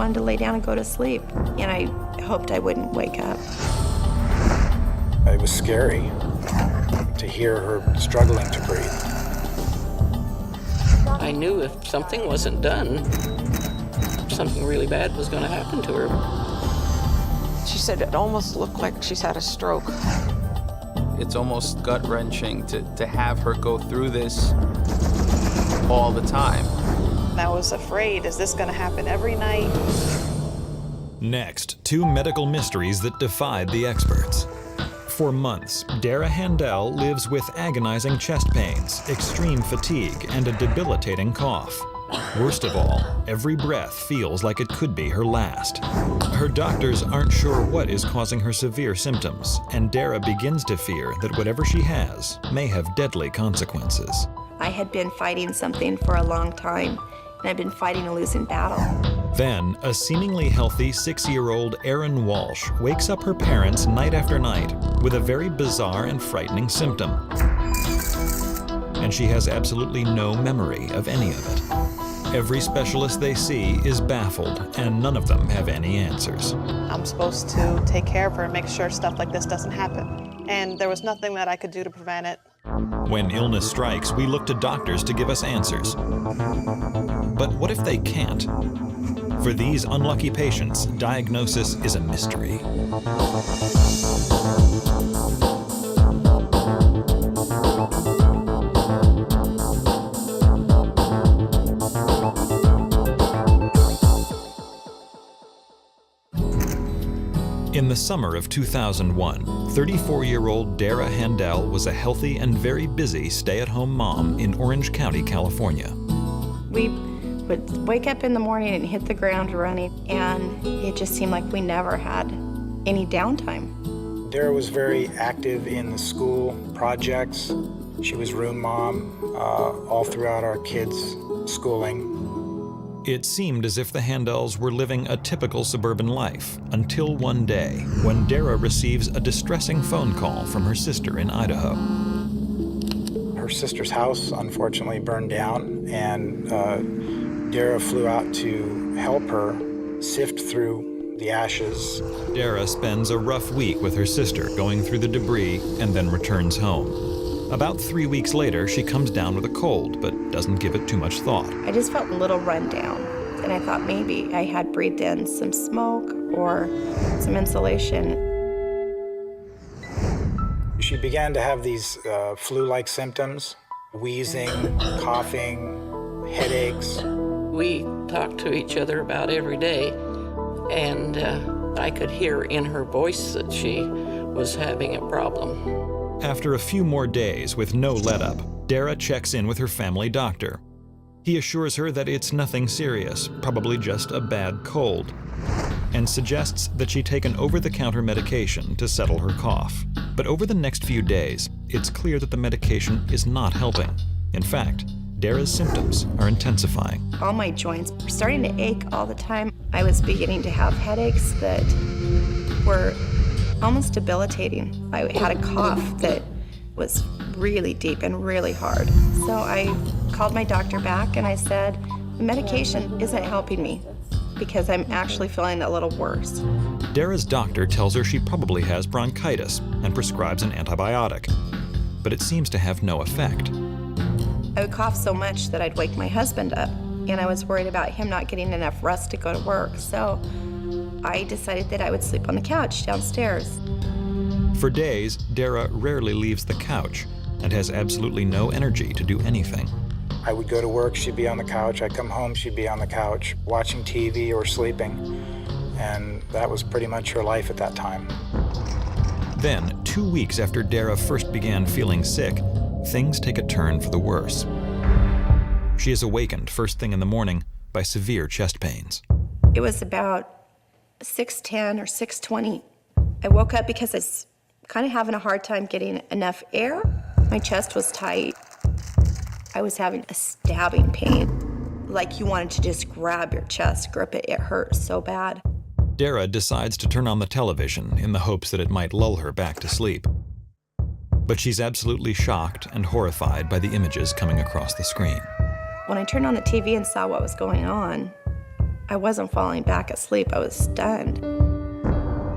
wanted to lay down and go to sleep, and I hoped I wouldn't wake up. It was scary to hear her struggling to breathe. I knew if something wasn't done, something really bad was going to happen to her. She said it almost looked like she's had a stroke. It's almost gut-wrenching to have her go through this all the time. I was afraid, is this going to happen every night? Next, two medical mysteries that defied the experts. For months, Dara Handel lives with agonizing chest pains, extreme fatigue, and a debilitating cough. Worst of all, every breath feels like it could be her last. Her doctors aren't sure what is causing her severe symptoms, and Dara begins to fear that whatever she has may have deadly consequences. I had been fighting something for a long time, and I'd been fighting a losing battle. Then, a seemingly healthy 6-year-old Erin Walsh wakes up her parents night after night with a very bizarre and frightening symptom. And she has absolutely no memory of any of it. Every specialist they see is baffled, and none of them have any answers. I'm supposed to take care of her and make sure stuff like this doesn't happen. And there was nothing that I could do to prevent it. When illness strikes, we look to doctors to give us answers. But what if they can't? For these unlucky patients, diagnosis is a mystery. In the summer of 2001, 34-year-old Dara Handel was a healthy and very busy stay-at-home mom in Orange County, California. We would wake up in the morning and hit the ground running, and it just seemed like we never had any downtime. Dara was very active in the school projects. She was room mom all throughout our kids' schooling. It seemed as if the Handels were living a typical suburban life, until one day, when Dara receives a distressing phone call from her sister in Idaho. Her sister's house, unfortunately, burned down, and Dara flew out to help her sift through the ashes. Dara spends a rough week with her sister, going through the debris, and then returns home. About 3 weeks later, she comes down with a cold, but doesn't give it too much thought. I just felt a little run down, and I thought maybe I had breathed in some smoke or some insulation. She began to have these flu-like symptoms, wheezing, coughing, headaches. We talked to each other about every day, and I could hear in her voice that she was having a problem. After a few more days with no let-up, Dara checks in with her family doctor. He assures her that it's nothing serious, probably just a bad cold, and suggests that she take an over-the-counter medication to settle her cough. But over the next few days, it's clear that the medication is not helping. In fact, Dara's symptoms are intensifying. All my joints were starting to ache all the time. I was beginning to have headaches that were almost debilitating. I had a cough that was really deep and really hard. So I called my doctor back and I said, the medication isn't helping me because I'm actually feeling a little worse. Dara's doctor tells her she probably has bronchitis and prescribes an antibiotic, but it seems to have no effect. I would cough so much that I'd wake my husband up, and I was worried about him not getting enough rest to go to work. So I decided that I would sleep on the couch downstairs. For days, Dara rarely leaves the couch and has absolutely no energy to do anything. I would go to work, she'd be on the couch. I'd come home, she'd be on the couch, watching TV or sleeping. And that was pretty much her life at that time. Then, 2 weeks after Dara first began feeling sick, things take a turn for the worse. She is awakened first thing in the morning by severe chest pains. It was about 6:10 or 6:20. I woke up because I was kind of having a hard time getting enough air. My chest was tight. I was having a stabbing pain, like you wanted to just grab your chest, grip it. It hurt so bad. Dara decides to turn on the television in the hopes that it might lull her back to sleep. But she's absolutely shocked and horrified by the images coming across the screen. When I turned on the TV and saw what was going on, I wasn't falling back asleep. I was stunned.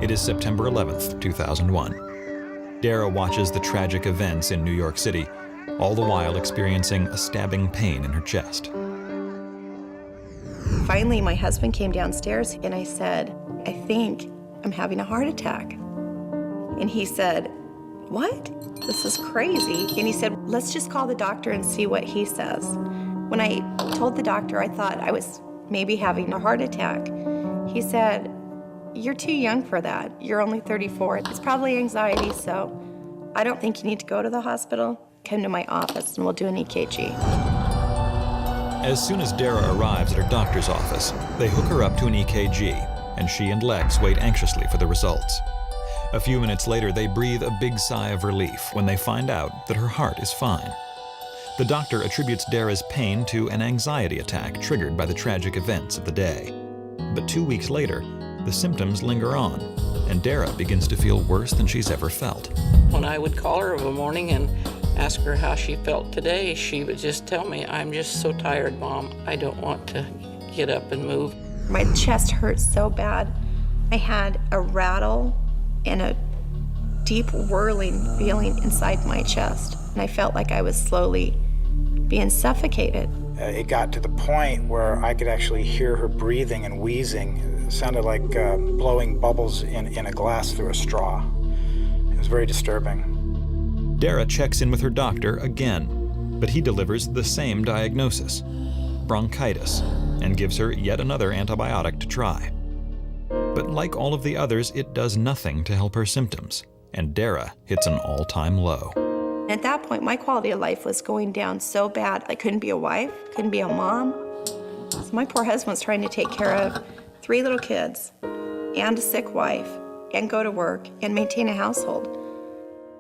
It is September 11th, 2001. Dara watches the tragic events in New York City, all the while experiencing a stabbing pain in her chest. Finally, my husband came downstairs and I said, I think I'm having a heart attack. And he said, what? This is crazy. And he said, let's just call the doctor and see what he says. When I told the doctor I thought I was maybe having a heart attack, he said, you're too young for that. You're only 34. It's probably anxiety, so I don't think you need to go to the hospital. Come to my office and we'll do an EKG. As soon as Dara arrives at her doctor's office, they hook her up to an EKG, and she and Lex wait anxiously for the results. A few minutes later, they breathe a big sigh of relief when they find out that her heart is fine. The doctor attributes Dara's pain to an anxiety attack triggered by the tragic events of the day. But 2 weeks later, the symptoms linger on, and Dara begins to feel worse than she's ever felt. When I would call her of a morning and ask her how she felt today, she would just tell me, I'm just so tired, Mom. I don't want to get up and move. My chest hurt so bad. I had a rattle and a deep whirling feeling inside my chest. And I felt like I was slowly being suffocated. It got to the point where I could actually hear her breathing and wheezing. It sounded like blowing bubbles in a glass through a straw. It was very disturbing. Dara checks in with her doctor again, but he delivers the same diagnosis, bronchitis, and gives her yet another antibiotic to try. But like all of the others, it does nothing to help her symptoms, and Dara hits an all-time low. At that point, my quality of life was going down so bad. I couldn't be a wife, couldn't be a mom. So my poor husband was trying to take care of 3 little kids and a sick wife and go to work and maintain a household.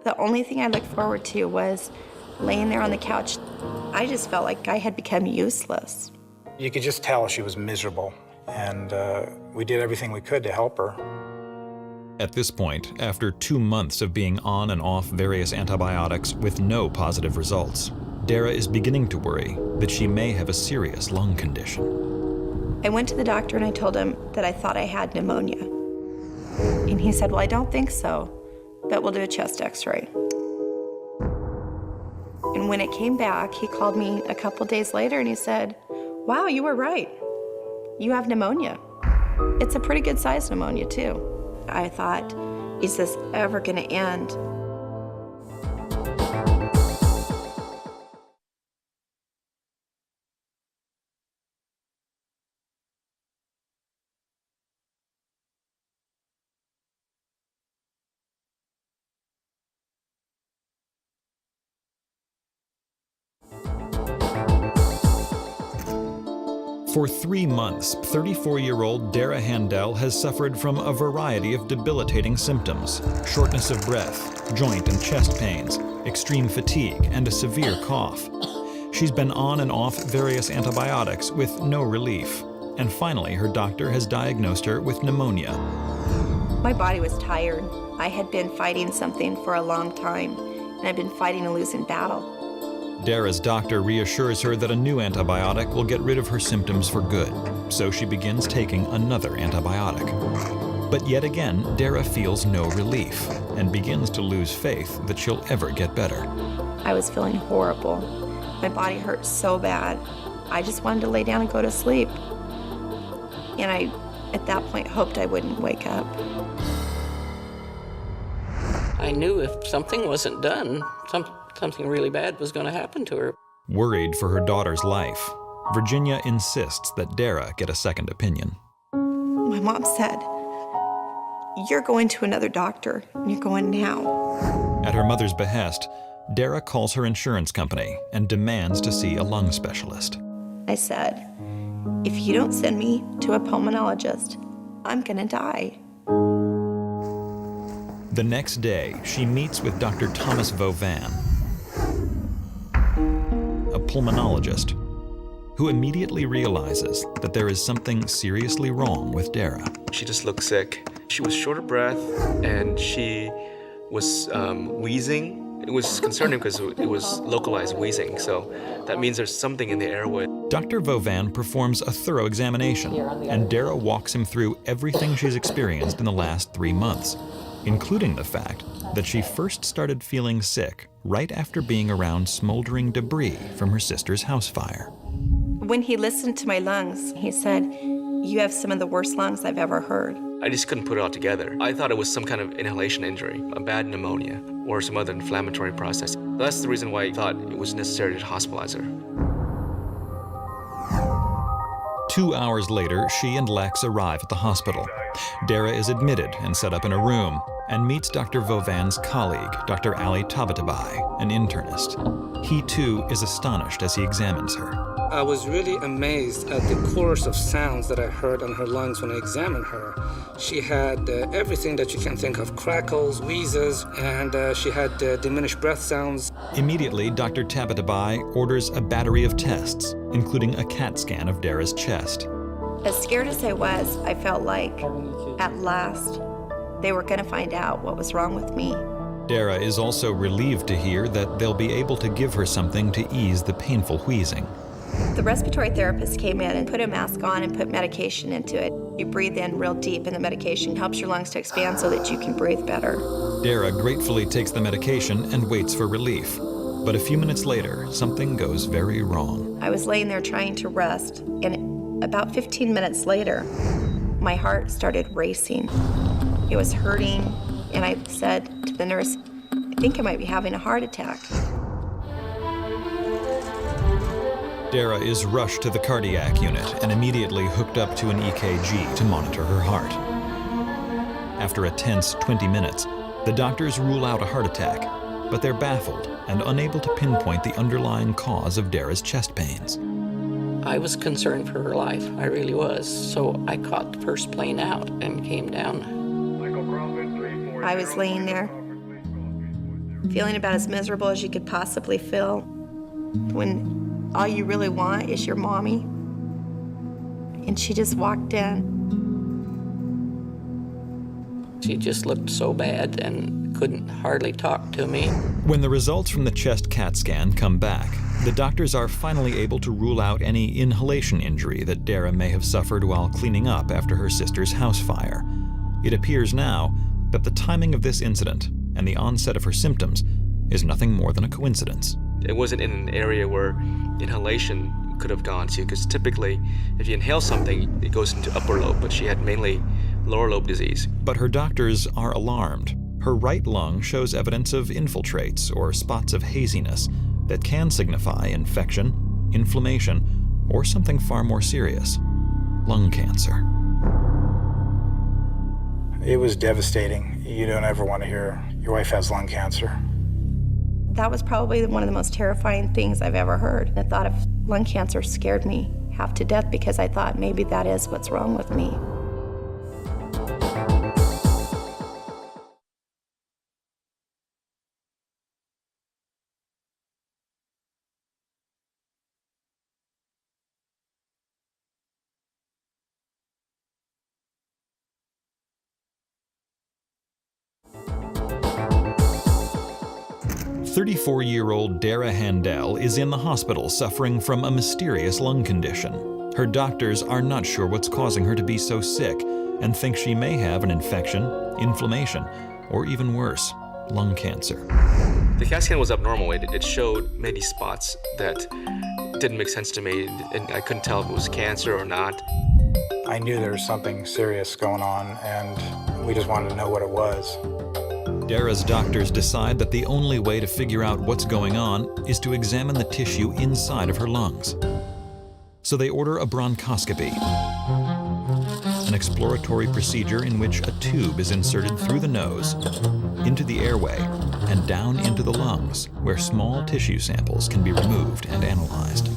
The only thing I looked forward to was laying there on the couch. I just felt like I had become useless. You could just tell she was miserable, and we did everything we could to help her. At this point, after 2 months of being on and off various antibiotics with no positive results, Dara is beginning to worry that she may have a serious lung condition. I went to the doctor and I told him that I thought I had pneumonia. And he said, well, I don't think so, but we'll do a chest x-ray. And when it came back, he called me a couple days later and he said, wow, you were right. You have pneumonia. It's a pretty good sized pneumonia too. I thought, is this ever gonna end? For 3 months, 34-year-old Dara Handel has suffered from a variety of debilitating symptoms: shortness of breath, joint and chest pains, extreme fatigue, and a severe cough. She's been on and off various antibiotics with no relief, and finally her doctor has diagnosed her with pneumonia. My body was tired. I had been fighting something for a long time, and I'd been fighting a losing battle. Dara's doctor reassures her that a new antibiotic will get rid of her symptoms for good, so she begins taking another antibiotic. But yet again, Dara feels no relief and begins to lose faith that she'll ever get better. I was feeling horrible. My body hurt so bad. I just wanted to lay down and go to sleep. And I, at that point, hoped I wouldn't wake up. I knew if something wasn't done, something really bad was going to happen to her. Worried for her daughter's life, Virginia insists that Dara get a second opinion. My mom said, you're going to another doctor, and you're going now. At her mother's behest, Dara calls her insurance company and demands to see a lung specialist. I said, if you don't send me to a pulmonologist, I'm gonna die. The next day, she meets with Dr. Thomas Vauvin, a pulmonologist, who immediately realizes that there is something seriously wrong with Dara. She just looked sick. She was short of breath and she was wheezing. It was concerning because it was localized wheezing, so that means there's something in the airway. Dr. Vovan performs a thorough examination, and Dara walks him through everything she's experienced in the last 3 months, including the fact that she first started feeling sick right after being around smoldering debris from her sister's house fire. When he listened to my lungs, he said, "You have some of the worst lungs I've ever heard." I just couldn't put it all together. I thought it was some kind of inhalation injury, a bad pneumonia, or some other inflammatory process. That's the reason why I thought it was necessary to hospitalize her. 2 hours later, she and Lex arrive at the hospital. Dara is admitted and set up in a room and meets Dr. Vovan's colleague, Dr. Ali Tabatabai, an internist. He too is astonished as he examines her. I was really amazed at the chorus of sounds that I heard on her lungs when I examined her. She had everything that you can think of, crackles, wheezes, and she had diminished breath sounds. Immediately, Dr. Tabatabai orders a battery of tests, including a CAT scan of Dara's chest. As scared as I was, I felt like, at last, they were going to find out what was wrong with me. Dara is also relieved to hear that they'll be able to give her something to ease the painful wheezing. The respiratory therapist came in and put a mask on and put medication into it. You breathe in real deep, and the medication helps your lungs to expand so that you can breathe better. Dara gratefully takes the medication and waits for relief. But a few minutes later, something goes very wrong. I was laying there trying to rest, and about 15 minutes later, my heart started racing. It was hurting, and I said to the nurse, "I think I might be having a heart attack." Dara is rushed to the cardiac unit and immediately hooked up to an EKG to monitor her heart. After a tense 20 minutes, the doctors rule out a heart attack, but they're baffled and unable to pinpoint the underlying cause of Dara's chest pains. I was concerned for her life. I really was. So I caught the first plane out and came down. I was laying there, feeling about as miserable as you could possibly feel, when all you really want is your mommy. And she just walked in. She just looked so bad and couldn't hardly talk to me. When the results from the chest CAT scan come back, the doctors are finally able to rule out any inhalation injury that Dara may have suffered while cleaning up after her sister's house fire. It appears now that the timing of this incident and the onset of her symptoms is nothing more than a coincidence. It wasn't in an area where inhalation could have gone to, because typically if you inhale something, it goes into upper lobe, but she had mainly lower lobe disease. But her doctors are alarmed. Her right lung shows evidence of infiltrates or spots of haziness that can signify infection, inflammation, or something far more serious, lung cancer. It was devastating. You don't ever want to hear your wife has lung cancer. That was probably one of the most terrifying things I've ever heard. The thought of lung cancer scared me half to death because I thought maybe that is what's wrong with me. "34-year-old Dara Handel is in the hospital suffering from a mysterious lung condition. Her doctors are not sure what's causing her to be so sick and think she may have an infection, inflammation, or even worse, lung cancer." The CAT scan was abnormal. It showed many spots that didn't make sense to me, and I couldn't tell if it was cancer or not. I knew there was something serious going on, and we just wanted to know what it was. Dara's doctors decide that the only way to figure out what's going on is to examine the tissue inside of her lungs. So they order a bronchoscopy, an exploratory procedure in which a tube is inserted through the nose, into the airway, and down into the lungs, where small tissue samples can be removed and analyzed.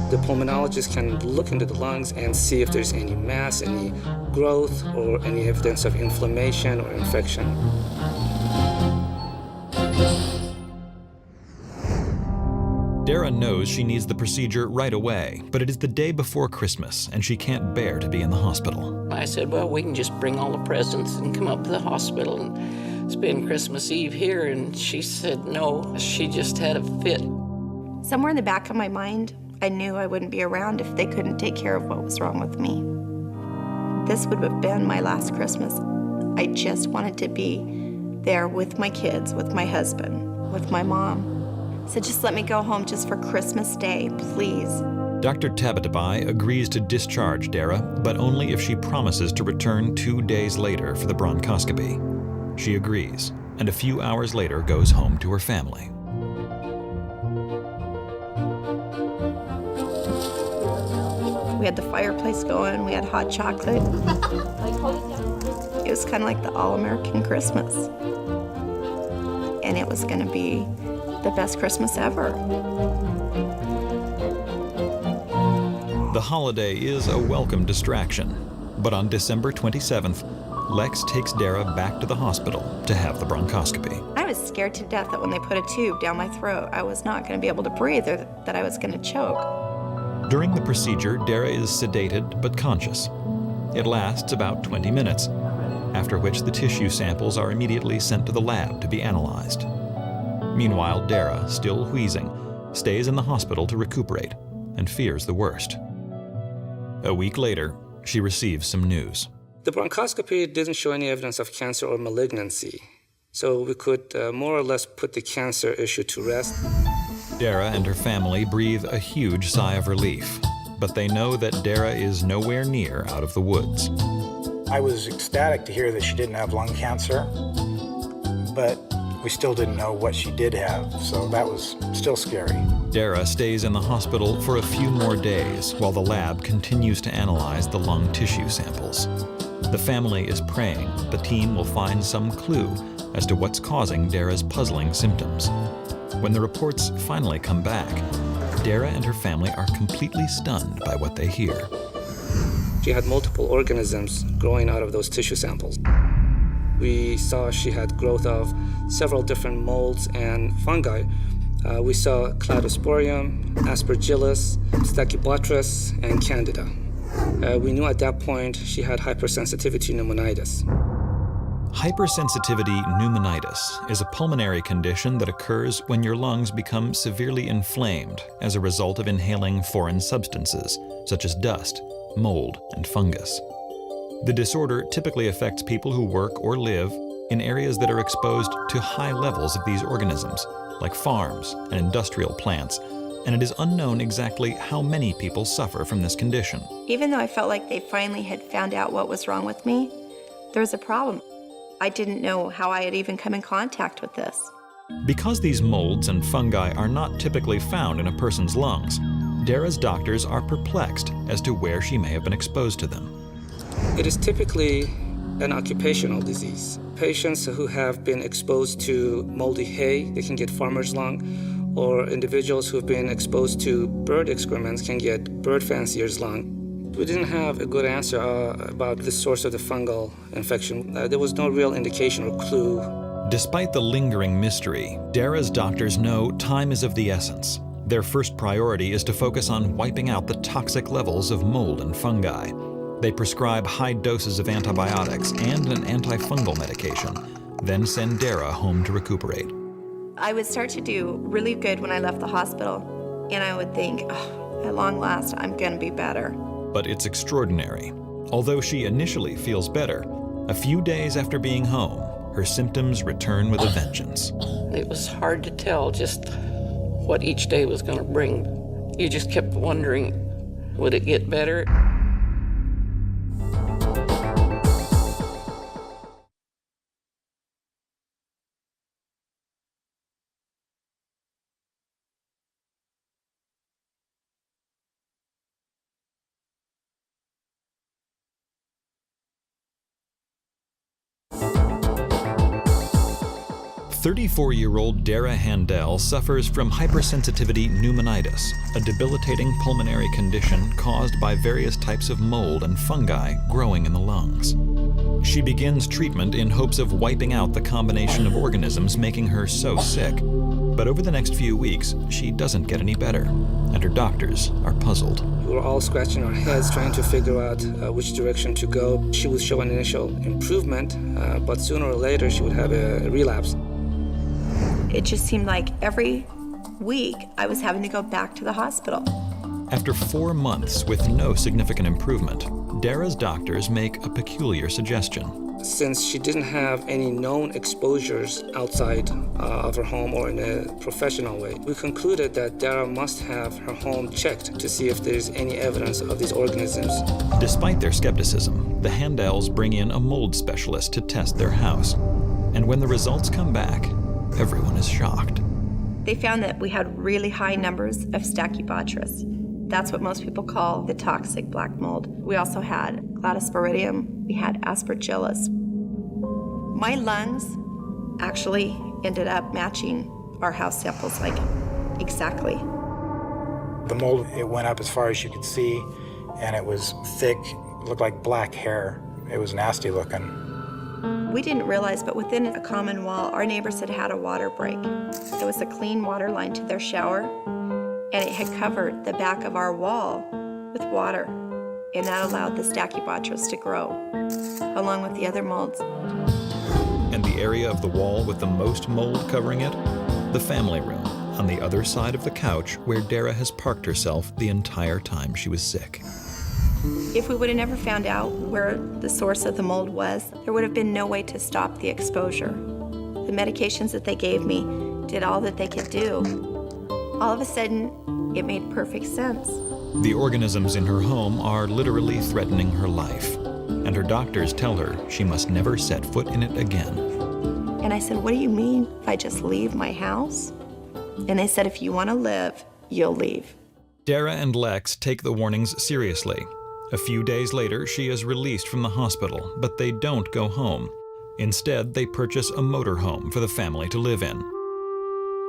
The pulmonologist can look into the lungs and see if there's any mass, any growth, or any evidence of inflammation or infection. Dara knows she needs the procedure right away, but it is the day before Christmas, and she can't bear to be in the hospital. I said, well, we can just bring all the presents and come up to the hospital. And spend Christmas Eve here, and she said no, she just had a fit. Somewhere in the back of my mind, I knew I wouldn't be around if they couldn't take care of what was wrong with me. This would have been my last Christmas. I just wanted to be there with my kids, with my husband, with my mom. So just let me go home just for Christmas Day, please. Dr. Tabatabai agrees to discharge Dara, but only if she promises to return 2 days later for the bronchoscopy. She agrees, and a few hours later goes home to her family. We had the fireplace going, we had hot chocolate. It was kind of like the all-American Christmas. And it was gonna be the best Christmas ever. The holiday is a welcome distraction, but on December 27th, Lex takes Dara back to the hospital to have the bronchoscopy. I was scared to death that when they put a tube down my throat, I was not gonna be able to breathe or that I was gonna choke. During the procedure, Dara is sedated but conscious. It lasts about 20 minutes, after which the tissue samples are immediately sent to the lab to be analyzed. Meanwhile, Dara, still wheezing, stays in the hospital to recuperate and fears the worst. A week later, she receives some news. The bronchoscopy didn't show any evidence of cancer or malignancy, so we could more or less put the cancer issue to rest. Dara and her family breathe a huge sigh of relief, but they know that Dara is nowhere near out of the woods. I was ecstatic to hear that she didn't have lung cancer, but we still didn't know what she did have, so that was still scary. Dara stays in the hospital for a few more days while the lab continues to analyze the lung tissue samples. The family is praying the team will find some clue as to what's causing Dara's puzzling symptoms. When the reports finally come back, Dara and her family are completely stunned by what they hear. She had multiple organisms growing out of those tissue samples. We saw she had growth of several different molds and fungi. We saw Cladosporium, Aspergillus, Stachybotrys, and Candida. We knew at that point she had hypersensitivity pneumonitis. Hypersensitivity pneumonitis is a pulmonary condition that occurs when your lungs become severely inflamed as a result of inhaling foreign substances, such as dust, mold, and fungus. The disorder typically affects people who work or live in areas that are exposed to high levels of these organisms, like farms and industrial plants, and it is unknown exactly how many people suffer from this condition. Even though I felt like they finally had found out what was wrong with me, there was a problem. I didn't know how I had even come in contact with this. Because these molds and fungi are not typically found in a person's lungs, Dara's doctors are perplexed as to where she may have been exposed to them. It is typically an occupational disease. Patients who have been exposed to moldy hay, they can get farmer's lung, or individuals who have been exposed to bird excrements can get bird fancier's lung. We didn't have a good answer about the source of the fungal infection. There was no real indication or clue. Despite the lingering mystery, Dara's doctors know time is of the essence. Their first priority is to focus on wiping out the toxic levels of mold and fungi. They prescribe high doses of antibiotics and an antifungal medication, then send Dara home to recuperate. I would start to do really good when I left the hospital, and I would think, oh, at long last, I'm gonna be better. But it's extraordinary. Although she initially feels better, a few days after being home, her symptoms return with a vengeance. It was hard to tell just what each day was going to bring. You just kept wondering, would it get better? "34-year-old Dara Handel suffers from hypersensitivity pneumonitis, a debilitating pulmonary condition caused by various types of mold and fungi growing in the lungs. She begins treatment in hopes of wiping out the combination of organisms making her so sick. But over the next few weeks, she doesn't get any better, and her doctors are puzzled. We were all scratching our heads trying to figure out which direction to go. She would show an initial improvement, but sooner or later she would have a relapse. It just seemed like every week I was having to go back to the hospital. After 4 months with no significant improvement, Dara's doctors make a peculiar suggestion. Since she didn't have any known exposures outside of her home or in a professional way, we concluded that Dara must have her home checked to see if there's any evidence of these organisms. Despite their skepticism, the Handels bring in a mold specialist to test their house. And when the results come back, everyone is shocked. They found that we had really high numbers of Stachybotrys. That's what most people call the toxic black mold. We also had Cladosporidium, we had Aspergillus. My lungs actually ended up matching our house samples, like exactly. The mold, it went up as far as you could see, and it was thick, looked like black hair. It was nasty looking. We didn't realize, but within a common wall, our neighbors had had a water break. There was a clean water line to their shower, and it had covered the back of our wall with water, and that allowed the Stachybotrys to grow, along with the other molds. And the area of the wall with the most mold covering it? The family room, on the other side of the couch where Dara has parked herself the entire time she was sick. If we would have never found out where the source of the mold was, there would have been no way to stop the exposure. The medications that they gave me did all that they could do. All of a sudden, it made perfect sense. The organisms in her home are literally threatening her life, and her doctors tell her she must never set foot in it again. And I said, what do you mean if I just leave my house? And they said, if you want to live, you'll leave. Dara and Lex take the warnings seriously. A few days later, she is released from the hospital, but they don't go home. Instead, they purchase a motorhome for the family to live in.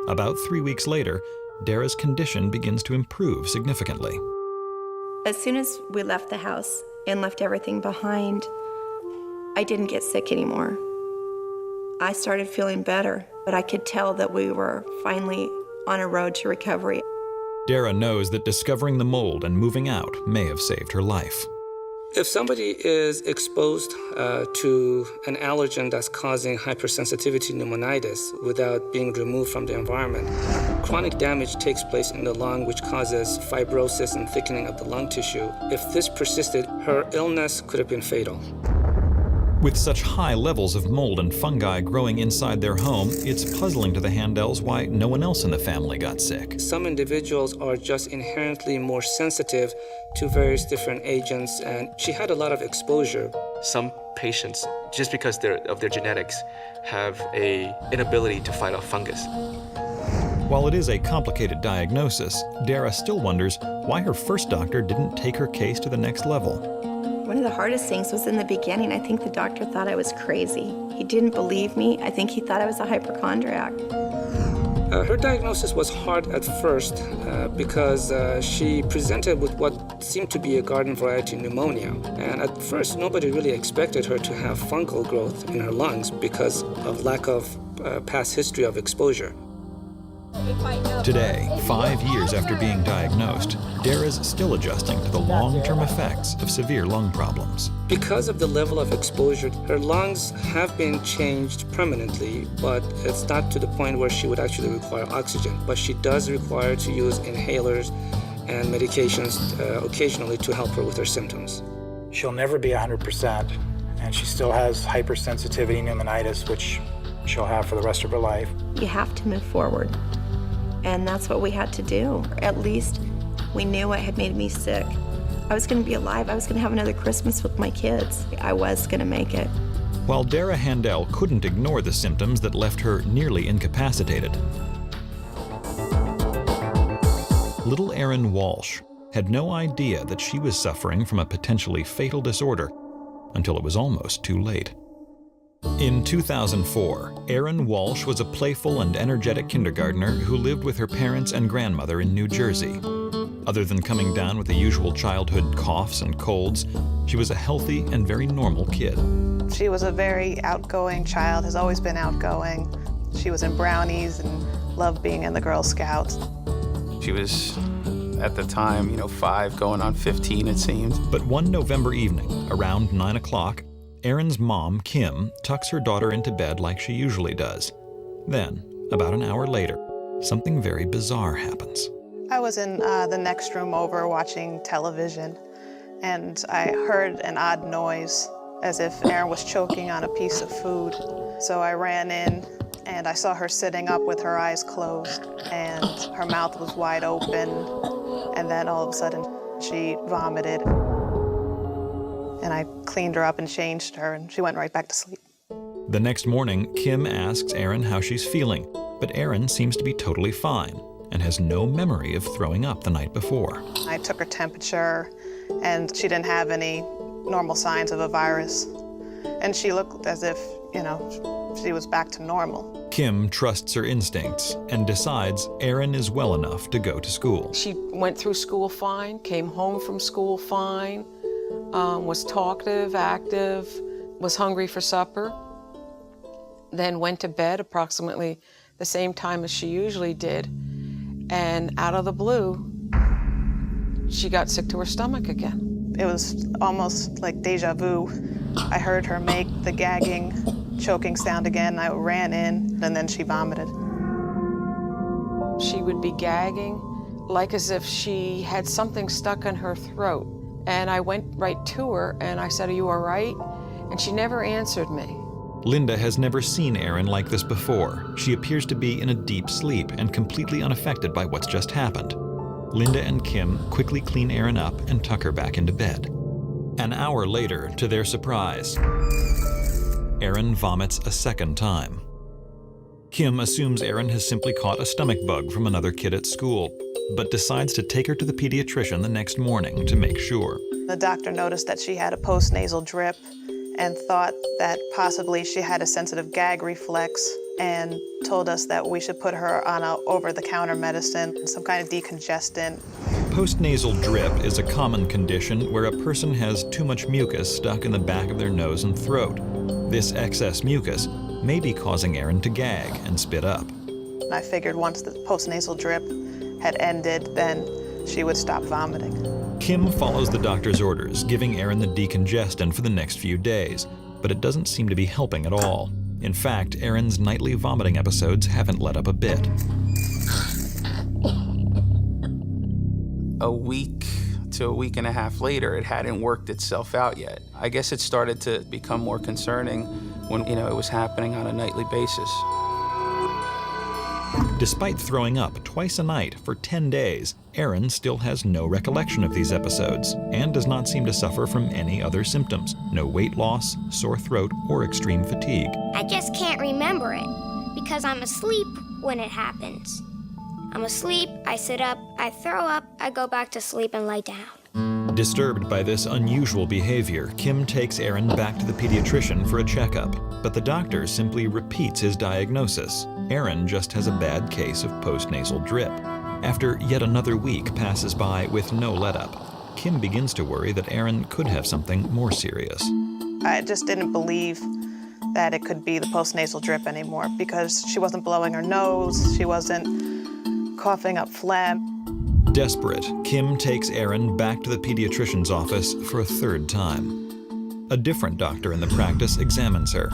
About 3 weeks later, Dara's condition begins to improve significantly. As soon as we left the house and left everything behind, I didn't get sick anymore. I started feeling better, but I could tell that we were finally on a road to recovery. Dara knows that discovering the mold and moving out may have saved her life. If somebody is exposed to an allergen that's causing hypersensitivity pneumonitis without being removed from the environment, chronic damage takes place in the lung, which causes fibrosis and thickening of the lung tissue. If this persisted, her illness could have been fatal. With such high levels of mold and fungi growing inside their home, it's puzzling to the Handels why no one else in the family got sick. Some individuals are just inherently more sensitive to various different agents, and she had a lot of exposure. Some patients, just because of their genetics, have an inability to fight off fungus. While it is a complicated diagnosis, Dara still wonders why her first doctor didn't take her case to the next level. One of the hardest things was in the beginning. I think the doctor thought I was crazy. He didn't believe me. I think he thought I was a hypochondriac. Her diagnosis was hard at first because she presented with what seemed to be a garden variety pneumonia. And at first, nobody really expected her to have fungal growth in her lungs because of lack of past history of exposure. Today, 5 years after being diagnosed, Dara's still adjusting to the long-term effects of severe lung problems. Because of the level of exposure, her lungs have been changed permanently, but it's not to the point where she would actually require oxygen. But she does require to use inhalers and medications occasionally to help her with her symptoms. She'll never be 100%, and she still has hypersensitivity pneumonitis, which she'll have for the rest of her life. You have to move forward. And that's what we had to do. At least we knew what had made me sick. I was going to be alive. I was going to have another Christmas with my kids. I was going to make it. While Dara Handel couldn't ignore the symptoms that left her nearly incapacitated, little Erin Walsh had no idea that she was suffering from a potentially fatal disorder until it was almost too late. In 2004, Erin Walsh was a playful and energetic kindergartner who lived with her parents and grandmother in New Jersey. Other than coming down with the usual childhood coughs and colds, she was a healthy and very normal kid. She was a very outgoing child, has always been outgoing. She was in Brownies and loved being in the Girl Scouts. She was, at the time, 5 going on 15, it seemed. But one November evening, around 9 o'clock, Erin's mom, Kim, tucks her daughter into bed like she usually does. Then, about an hour later, something very bizarre happens. I was in the next room over watching television, and I heard an odd noise, as if Erin was choking on a piece of food. So I ran in, and I saw her sitting up with her eyes closed, and her mouth was wide open, and then all of a sudden, she vomited. And I cleaned her up and changed her, and she went right back to sleep. The next morning, Kim asks Erin how she's feeling, but Erin seems to be totally fine and has no memory of throwing up the night before. I took her temperature, and she didn't have any normal signs of a virus. And she looked as if, she was back to normal. Kim trusts her instincts and decides Erin is well enough to go to school. She went through school fine, came home from school fine, was talkative, active, was hungry for supper, then went to bed approximately the same time as she usually did. And out of the blue, she got sick to her stomach again. It was almost like deja vu. I heard her make the gagging, choking sound again. I ran in, and then she vomited. She would be gagging, like as if she had something stuck in her throat. And I went right to her, and I said, "Are you all right?" And she never answered me. Linda has never seen Erin like this before. She appears to be in a deep sleep and completely unaffected by what's just happened. Linda and Kim quickly clean Erin up and tuck her back into bed. An hour later, to their surprise, Erin vomits a second time. Kim assumes Erin has simply caught a stomach bug from another kid at school, but decides to take her to the pediatrician the next morning to make sure. The doctor noticed that she had a postnasal drip and thought that possibly she had a sensitive gag reflex, and told us that we should put her on a over-the-counter medicine, some kind of decongestant. Postnasal drip is a common condition where a person has too much mucus stuck in the back of their nose and throat. This excess mucus may be causing Erin to gag and spit up. I figured once the postnasal drip had ended, then she would stop vomiting. Kim follows the doctor's orders, giving Erin the decongestant for the next few days, but it doesn't seem to be helping at all. In fact, Erin's nightly vomiting episodes haven't let up a bit. A week to a week and a half later, it hadn't worked itself out yet. I guess it started to become more concerning when, it was happening on a nightly basis. Despite throwing up twice a night for 10 days, Erin still has no recollection of these episodes and does not seem to suffer from any other symptoms. No weight loss, sore throat, or extreme fatigue. I just can't remember it because I'm asleep when it happens. I'm asleep, I sit up, I throw up, I go back to sleep and lie down. Disturbed by this unusual behavior, Kim takes Erin back to the pediatrician for a checkup, but the doctor simply repeats his diagnosis. Erin just has a bad case of postnasal drip. After yet another week passes by with no let-up, Kim begins to worry that Erin could have something more serious. I just didn't believe that it could be the postnasal drip anymore because she wasn't blowing her nose, she wasn't coughing up phlegm. Desperate, Kim takes Erin back to the pediatrician's office for a third time. A different doctor in the practice examines her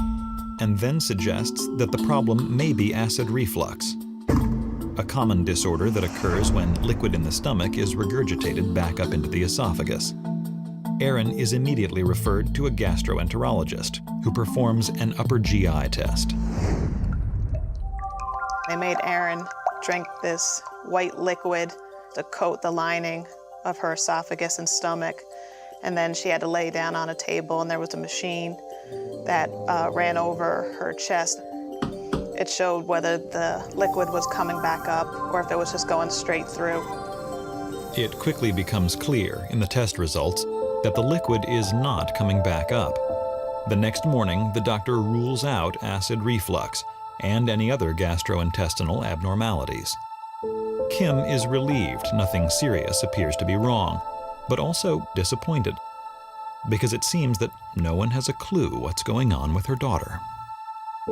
and then suggests that the problem may be acid reflux, a common disorder that occurs when liquid in the stomach is regurgitated back up into the esophagus. Erin is immediately referred to a gastroenterologist who performs an upper GI test. They made Erin drink this white liquid to coat the lining of her esophagus and stomach, and then she had to lay down on a table, and there was a machine that ran over her chest. It showed whether the liquid was coming back up or if it was just going straight through. It quickly becomes clear in the test results that the liquid is not coming back up. The next morning, the doctor rules out acid reflux and any other gastrointestinal abnormalities. Kim is relieved nothing serious appears to be wrong, but also disappointed, because it seems that no one has a clue what's going on with her daughter.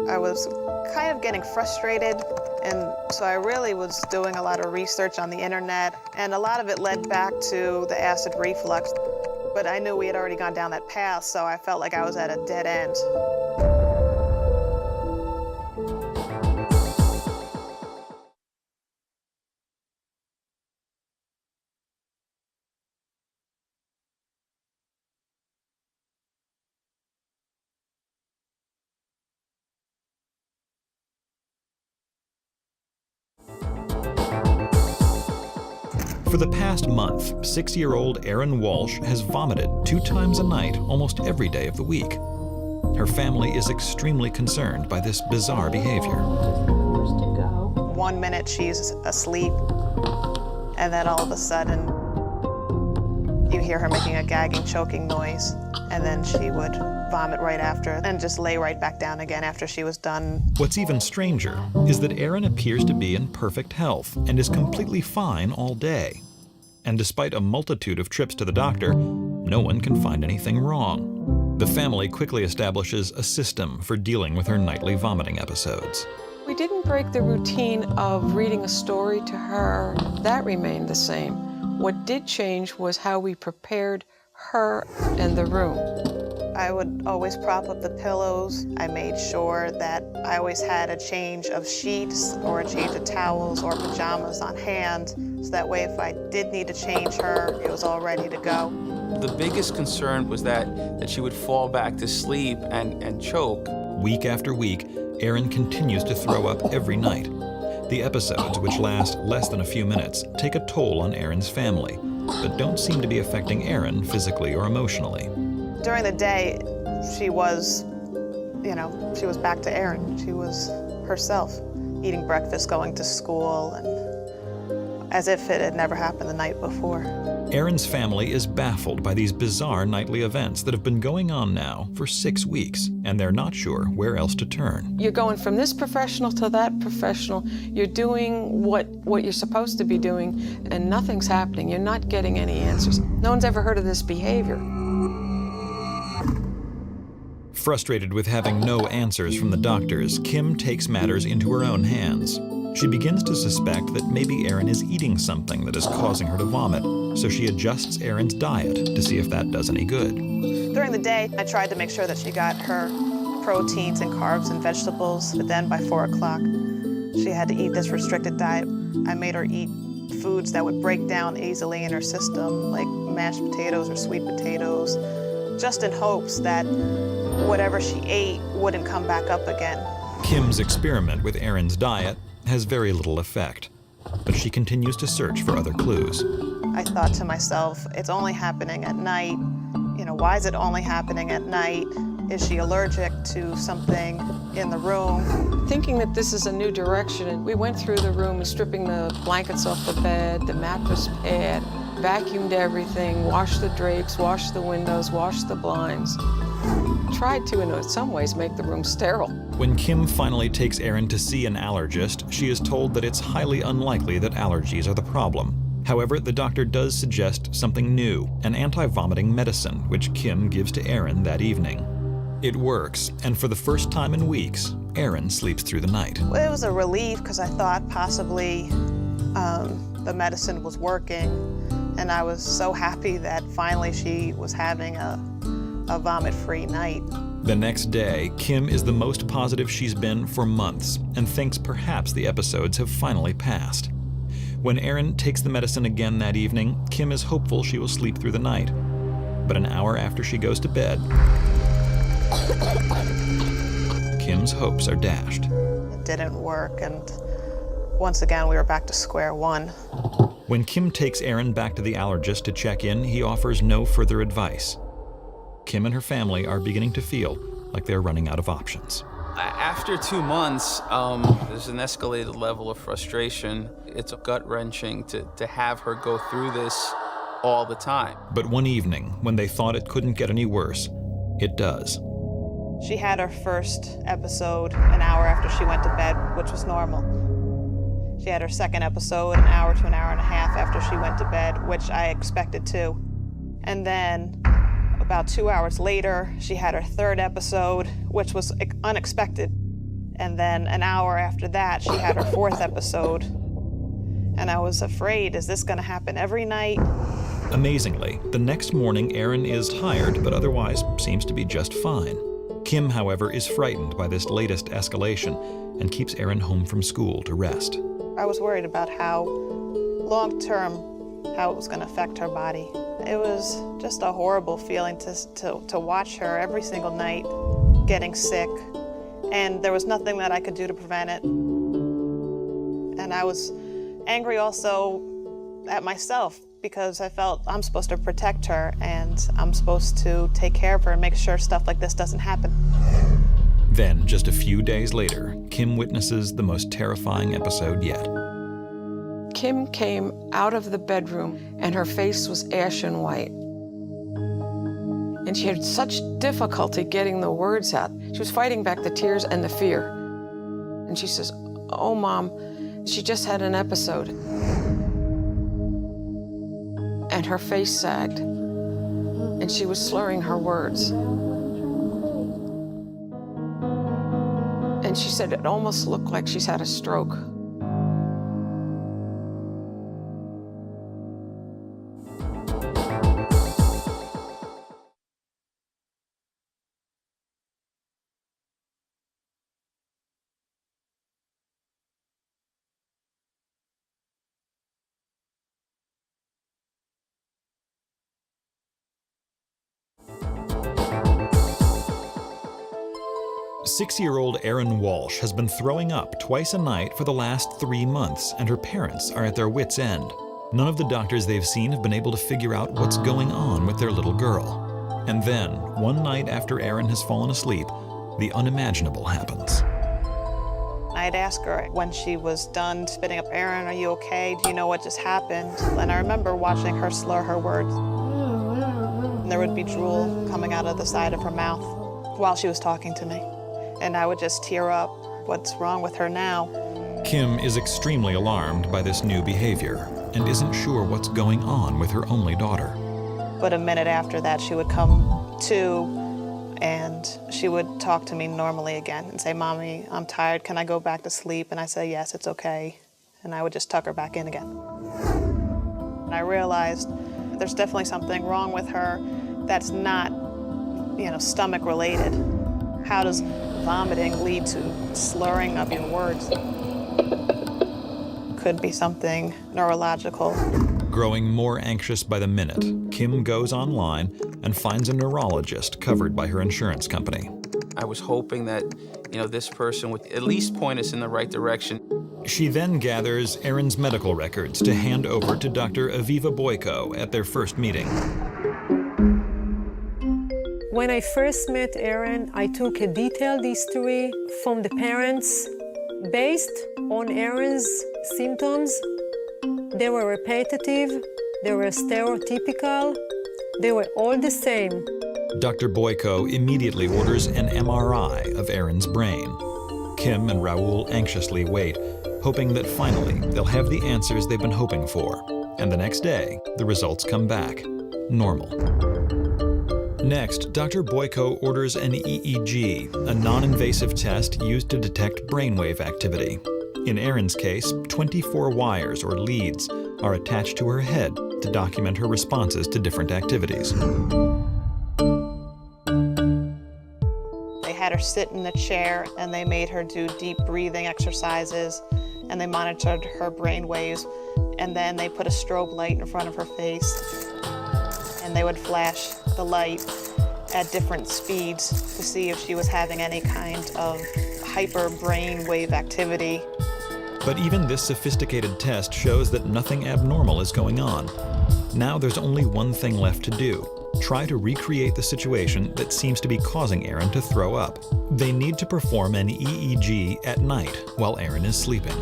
I was kind of getting frustrated, and so I really was doing a lot of research on the internet, and a lot of it led back to the acid reflux. But I knew we had already gone down that path, so I felt like I was at a dead end. For the past month, 6-year-old Erin Walsh has vomited 2 times a night almost every day of the week. Her family is extremely concerned by this bizarre behavior. 1 minute she's asleep, and then all of a sudden you hear her making a gagging, choking noise, and then she would vomit right after and just lay right back down again after she was done. What's even stranger is that Erin appears to be in perfect health and is completely fine all day. And despite a multitude of trips to the doctor, no one can find anything wrong. The family quickly establishes a system for dealing with her nightly vomiting episodes. We didn't break the routine of reading a story to her. That remained the same. What did change was how we prepared her in the room. I would always prop up the pillows. I made sure that I always had a change of sheets or a change of towels or pajamas on hand, so that way if I did need to change her, it was all ready to go. The biggest concern was that she would fall back to sleep and choke. Week after week, Erin continues to throw up every night. The episodes, which last less than a few minutes, take a toll on Erin's family, but don't seem to be affecting Erin physically or emotionally. During the day, she was back to Erin. She was herself, eating breakfast, going to school, and as if it had never happened the night before. Erin's family is baffled by these bizarre nightly events that have been going on now for 6 weeks, and they're not sure where else to turn. You're going from this professional to that professional. You're doing what you're supposed to be doing, and nothing's happening. You're not getting any answers. No one's ever heard of this behavior. Frustrated with having no answers from the doctors, Kim takes matters into her own hands. She begins to suspect that maybe Erin is eating something that is causing her to vomit, so she adjusts Erin's diet to see if that does any good. During the day, I tried to make sure that she got her proteins and carbs and vegetables, but then by 4 o'clock, she had to eat this restricted diet. I made her eat foods that would break down easily in her system, like mashed potatoes or sweet potatoes, just in hopes that whatever she ate wouldn't come back up again. Kim's experiment with Erin's diet has very little effect, but she continues to search for other clues. I thought to myself, it's only happening at night. Why is it only happening at night? Is she allergic to something in the room? Thinking that this is a new direction, we went through the room, stripping the blankets off the bed, the mattress pad, vacuumed everything, washed the drapes, washed the windows, washed the blinds. Tried to, in some ways, make the room sterile. When Kim finally takes Erin to see an allergist, she is told that it's highly unlikely that allergies are the problem. However, the doctor does suggest something new, an anti-vomiting medicine, which Kim gives to Erin that evening. It works, and for the first time in weeks, Erin sleeps through the night. It was a relief because I thought possibly the medicine was working, and I was so happy that finally she was having a vomit-free night. The next day, Kim is the most positive she's been for months and thinks perhaps the episodes have finally passed. When Erin takes the medicine again that evening, Kim is hopeful she will sleep through the night. But an hour after she goes to bed, Kim's hopes are dashed. It didn't work, and once again, we were back to square one. When Kim takes Erin back to the allergist to check in, he offers no further advice. Kim and her family are beginning to feel like they're running out of options. After 2 months, there's an escalated level of frustration. It's gut-wrenching to have her go through this all the time. But one evening, when they thought it couldn't get any worse, it does. She had her first episode an hour after she went to bed, which was normal. She had her second episode an hour to an hour and a half after she went to bed, which I expected too. And then about 2 hours later, she had her third episode, which was unexpected. And then an hour after that, she had her fourth episode. And I was afraid, is this gonna happen every night? Amazingly, the next morning, Erin is tired, but otherwise seems to be just fine. Kim, however, is frightened by this latest escalation and keeps Erin home from school to rest. I was worried about how long-term, how it was gonna affect her body. It was just a horrible feeling to watch her every single night getting sick, and there was nothing that I could do to prevent it. And I was angry also at myself because I felt I'm supposed to protect her and I'm supposed to take care of her and make sure stuff like this doesn't happen. Then, just a few days later, Kim witnesses the most terrifying episode yet. Kim came out of the bedroom and her face was ashen white. And she had such difficulty getting the words out. She was fighting back the tears and the fear. And she says, "Oh, Mom, she just had an episode." And her face sagged, and she was slurring her words. And she said it almost looked like she's had a stroke. Six-year-old Erin Walsh has been throwing up twice a night for the last 3 months, and her parents are at their wits' end. None of the doctors they've seen have been able to figure out what's going on with their little girl. And then, one night after Erin has fallen asleep, the unimaginable happens. I'd ask her when she was done spitting up, "Erin, are you okay? Do you know what just happened?" And I remember watching her slur her words. And there would be drool coming out of the side of her mouth while she was talking to me. And I would just tear up. What's wrong with her now? Kim is extremely alarmed by this new behavior and isn't sure what's going on with her only daughter. But a minute after that, she would come to and she would talk to me normally again and say, "Mommy, I'm tired. Can I go back to sleep?" And I say, "Yes, it's okay." And I would just tuck her back in again. And I realized there's definitely something wrong with her that's not, stomach related. How does vomiting lead to slurring of your words? Could be something neurological. Growing more anxious by the minute, Kim goes online and finds a neurologist covered by her insurance company. I was hoping that, this person would at least point us in the right direction. She then gathers Erin's medical records to hand over to Dr. Aviva Boyko at their first meeting. When I first met Erin, I took a detailed history from the parents. Based on Erin's symptoms, they were repetitive, they were stereotypical, they were all the same. Dr. Boyko immediately orders an MRI of Erin's brain. Kim and Raul anxiously wait, hoping that finally they'll have the answers they've been hoping for. And the next day, the results come back normal. Next, Dr. Boyko orders an EEG, a non-invasive test used to detect brainwave activity. In Erin's case, 24 wires or leads are attached to her head to document her responses to different activities. They had her sit in a chair and they made her do deep breathing exercises and they monitored her brain waves, and then they put a strobe light in front of her face and they would flash the light at different speeds to see if she was having any kind of hyper brainwave activity. But even this sophisticated test shows that nothing abnormal is going on. Now there's only one thing left to do: try to recreate the situation that seems to be causing Erin to throw up. They need to perform an EEG at night while Erin is sleeping.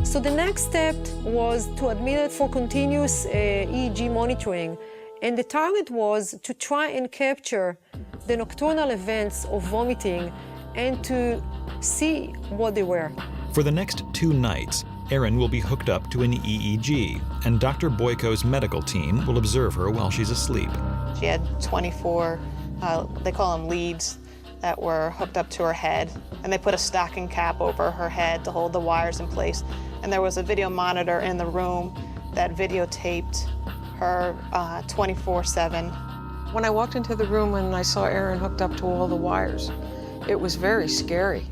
So the next step was to admit her for continuous EEG monitoring. And the target was to try and capture the nocturnal events of vomiting and to see what they were. For the next 2 nights, Erin will be hooked up to an EEG, and Dr. Boyko's medical team will observe her while she's asleep. She had 24, they call them leads, that were hooked up to her head, and they put a stocking cap over her head to hold the wires in place. And there was a video monitor in the room that videotaped her 24/7. When I walked into the room and I saw Erin hooked up to all the wires, it was very scary.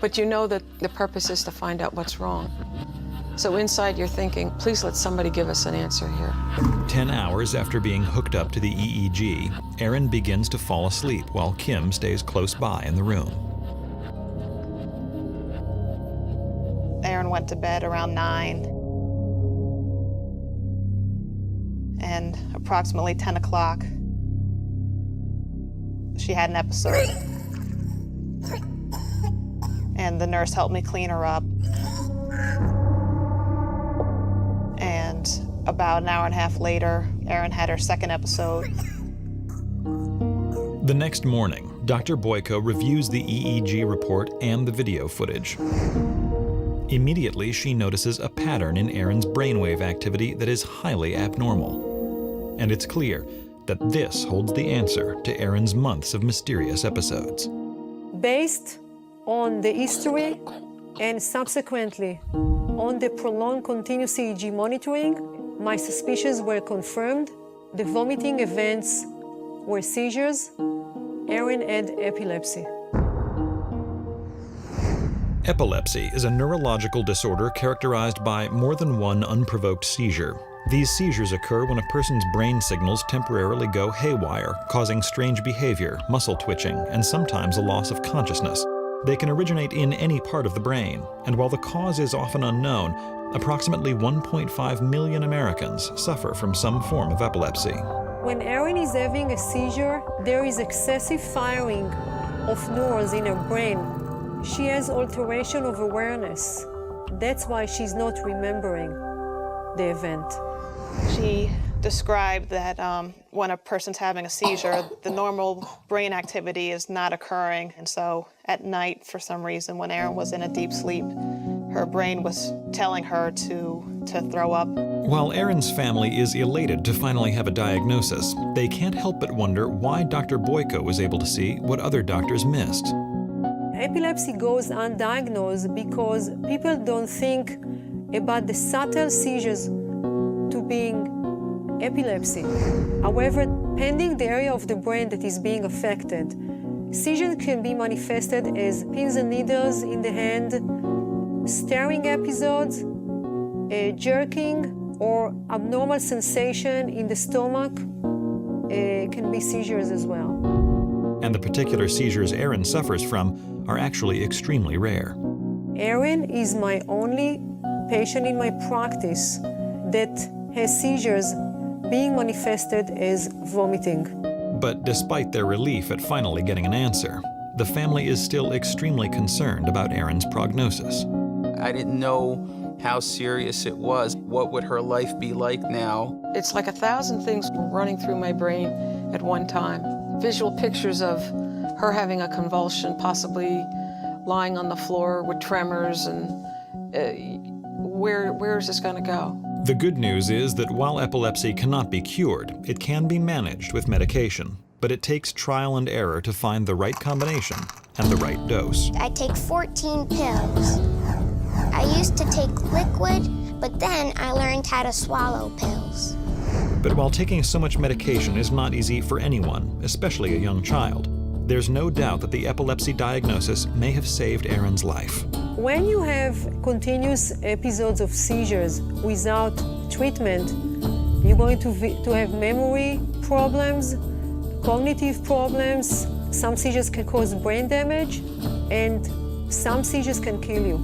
But you know that the purpose is to find out what's wrong. So inside you're thinking, please let somebody give us an answer here. 10 hours after being hooked up to the EEG, Erin begins to fall asleep while Kim stays close by in the room. Erin went to bed around 9. And approximately 10 o'clock, she had an episode. And the nurse helped me clean her up. And about an hour and a half later, Erin had her second episode. The next morning, Dr. Boyko reviews the EEG report and the video footage. Immediately, she notices a pattern in Erin's brainwave activity that is highly abnormal. And it's clear that this holds the answer to Erin's months of mysterious episodes. Based on the history and subsequently on the prolonged continuous EEG monitoring, my suspicions were confirmed. The vomiting events were seizures. Erin had epilepsy. Epilepsy is a neurological disorder characterized by more than one unprovoked seizure. These seizures occur when a person's brain signals temporarily go haywire, causing strange behavior, muscle twitching, and sometimes a loss of consciousness. They can originate in any part of the brain, and while the cause is often unknown, approximately 1.5 million Americans suffer from some form of epilepsy. When Erin is having a seizure, there is excessive firing of neurons in her brain. She has alteration of awareness. That's why she's not remembering the event. She described that when a person's having a seizure, the normal brain activity is not occurring. And so at night, for some reason, when Erin was in a deep sleep, her brain was telling her to throw up. While Erin's family is elated to finally have a diagnosis, they can't help but wonder why Dr. Boyko was able to see what other doctors missed. Epilepsy goes undiagnosed because people don't think about the subtle seizures to being epilepsy. However, pending the area of the brain that is being affected, seizures can be manifested as pins and needles in the hand, staring episodes, jerking, or abnormal sensation in the stomach can be seizures as well. And the particular seizures Erin suffers from are actually extremely rare. Erin is my only patient in my practice that has seizures being manifested as vomiting. But despite their relief at finally getting an answer, the family is still extremely concerned about Erin's prognosis. I didn't know how serious it was. What would her life be like now? It's like 1,000 things running through my brain at one time. Visual pictures of her having a convulsion, possibly lying on the floor with tremors, and where is this going to go? The good news is that while epilepsy cannot be cured, it can be managed with medication. But it takes trial and error to find the right combination and the right dose. I take 14 pills. I used to take liquid, but then I learned how to swallow pills. But while taking so much medication is not easy for anyone, especially a young child, there's no doubt that the epilepsy diagnosis may have saved Erin's life. When you have continuous episodes of seizures without treatment, you're going to have memory problems, cognitive problems. Some seizures can cause brain damage, and some seizures can kill you.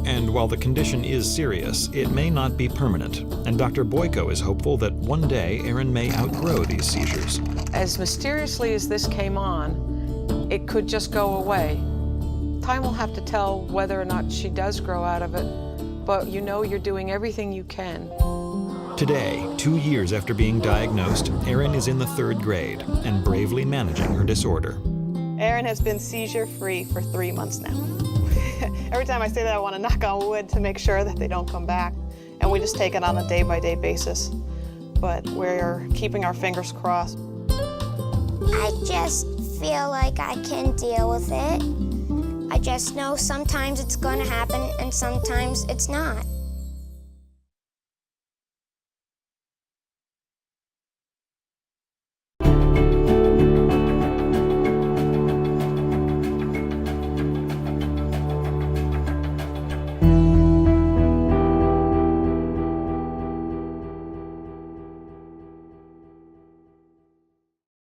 And while the condition is serious, it may not be permanent. And Dr. Boyko is hopeful that one day Erin may outgrow these seizures. As mysteriously as this came on, it could just go away. Time will have to tell whether or not she does grow out of it, but you know you're doing everything you can. Today, 2 years after being diagnosed, Erin is in the 3rd grade and bravely managing her disorder. Erin has been seizure-free for 3 months now. Every time I say that, I want to knock on wood to make sure that they don't come back. And we just take it on a day-by-day basis. But we're keeping our fingers crossed. I just feel like I can deal with it. I just know sometimes it's going to happen and sometimes it's not.